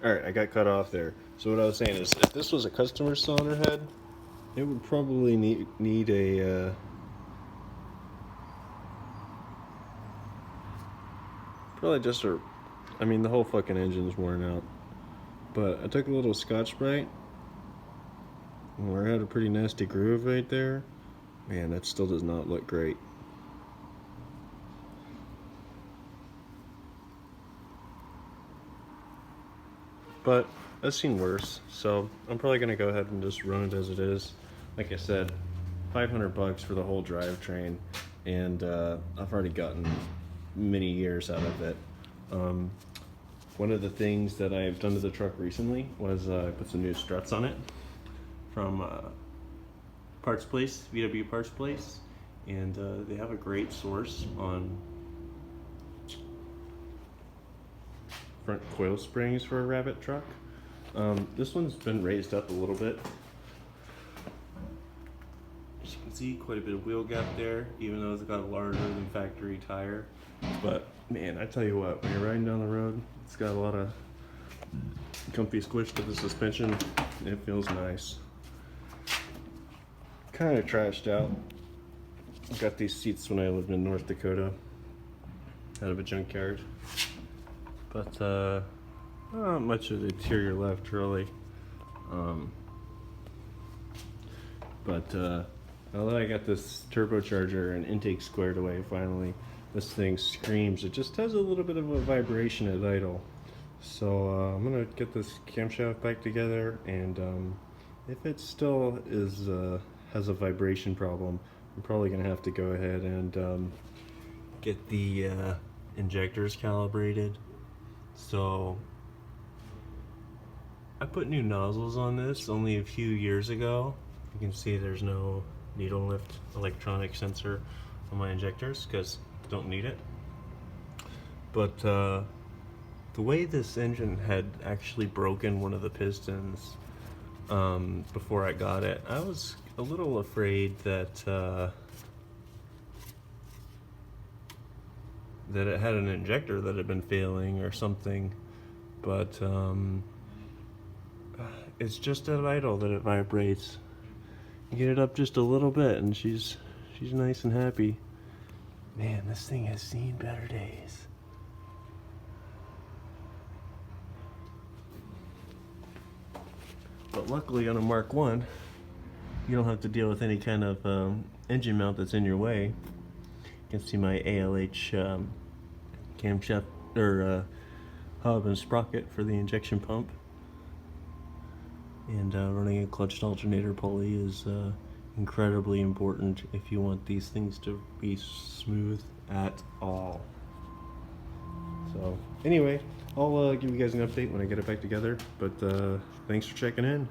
Alright, I got cut off there. So what I was saying is, if this was a customer cylinder head, it would probably need a probably just a. I mean, the whole fucking engine's worn out. But I took a little Scotch-Brite, where I had a pretty nasty groove right there. Man, that still does not look great. But I've seen worse, so I'm probably gonna go ahead and just run it as it is. Like I said, $500 for the whole drivetrain, and I've already gotten many years out of it. One of the things that I've done to the truck recently was I put some new struts on it from Parts Place, VW Parts Place, and they have a great source on front coil springs for a Rabbit truck. This one's been raised up a little bit. As you can see, quite a bit of wheel gap there, even though it's got a larger than factory tire. But man, I tell you what, when you're riding down the road, it's got a lot of comfy squish to the suspension. It feels nice. Kind of trashed out. Got these seats when I lived in North Dakota, out of a junkyard. But not much of the interior left, really. But now that I got this turbocharger and intake squared away finally, this thing screams. It just has a little bit of a vibration at idle. So I'm gonna get this camshaft back together, and if it still has a vibration problem, I'm probably gonna have to go ahead and get the injectors calibrated. So I put new nozzles on this only a few years ago. You can see there's no needle lift electronic sensor on my injectors because I don't need it. But the way this engine had actually broken one of the pistons before I got it, I was a little afraid that that it had an injector that had been failing or something, but it's just at idle that it vibrates. You get it up just a little bit and she's nice and happy. Man, this thing has seen better days. But luckily on a Mark 1, you don't have to deal with any kind of engine mount that's in your way. You can see my ALH camshaft or hub and sprocket for the injection pump, and running a clutched alternator pulley is incredibly important if you want these things to be smooth at all. So anyway, I'll give you guys an update when I get it back together, but thanks for checking in.